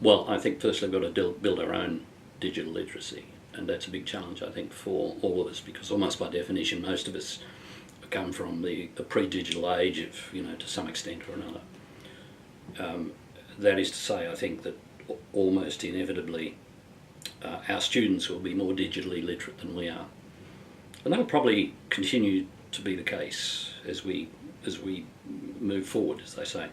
Well, I think firstly we've got to build our own digital literacy, and that's a big challenge, I think, for all of us, because almost by definition most of us come from the pre-digital age of, to some extent or another. That is to say, I think that almost inevitably our students will be more digitally literate than we are. And that'll probably continue to be the case as we move forward, as they say.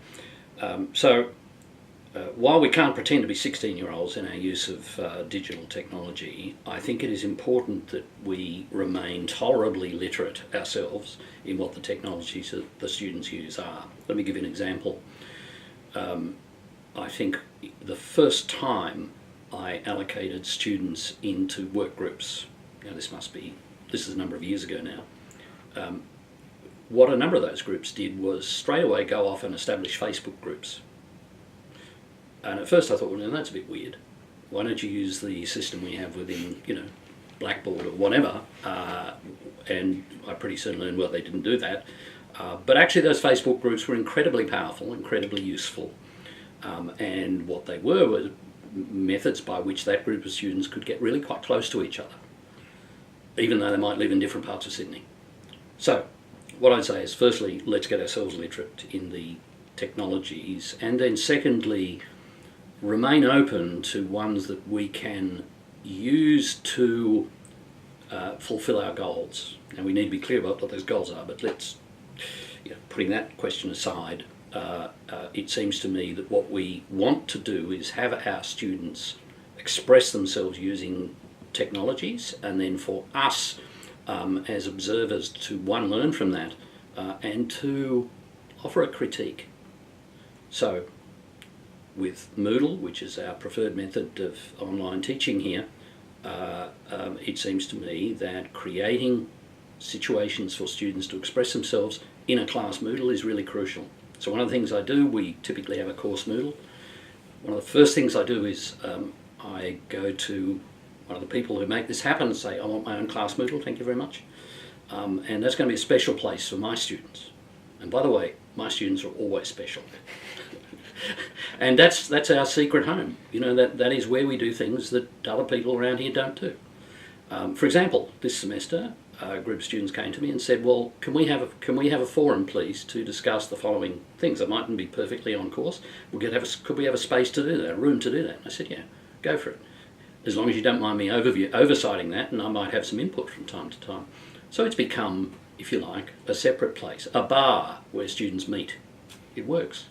While we can't pretend to be 16-year-olds in our use of digital technology, I think it is important that we remain tolerably literate ourselves in what the technologies that the students use are. Let me give you an example. I think the first time I allocated students into work groups, this is a number of years ago now, what a number of those groups did was straight away go off and establish Facebook groups. And at first I thought, well, that's a bit weird. Why don't you use the system we have within, Blackboard or whatever? And I pretty soon learned, well, they didn't do that. But actually those Facebook groups were incredibly powerful, incredibly useful. And what they were methods by which that group of students could get really quite close to each other, even though they might live in different parts of Sydney. So what I'd say is, firstly, let's get ourselves literate in the technologies, and then secondly, remain open to ones that we can use to fulfill our goals. And we need to be clear about what those goals are, but putting that question aside, it seems to me that what we want to do is have our students express themselves using technologies, and then for us as observers to, one, learn from that, and to offer a critique. So with Moodle, which is our preferred method of online teaching here, it seems to me that creating situations for students to express themselves in a class Moodle is really crucial. So one of the things I do, we typically have a course Moodle. One of the first things I do is I go to one of the people who make this happen and say, I want my own class Moodle, thank you very much. And that's going to be a special place for my students. And by the way, my students are always special. And that's our secret home. That is where we do things that other people around here don't do. For example, this semester, a group of students came to me and said, well, can we have a forum, please, to discuss the following things? That mightn't be perfectly on course. Could we have a space to do that, a room to do that? And I said, yeah, go for it. As long as you don't mind me oversighting that, and I might have some input from time to time. So it's become, if you like, a separate place, a bar where students meet. It works.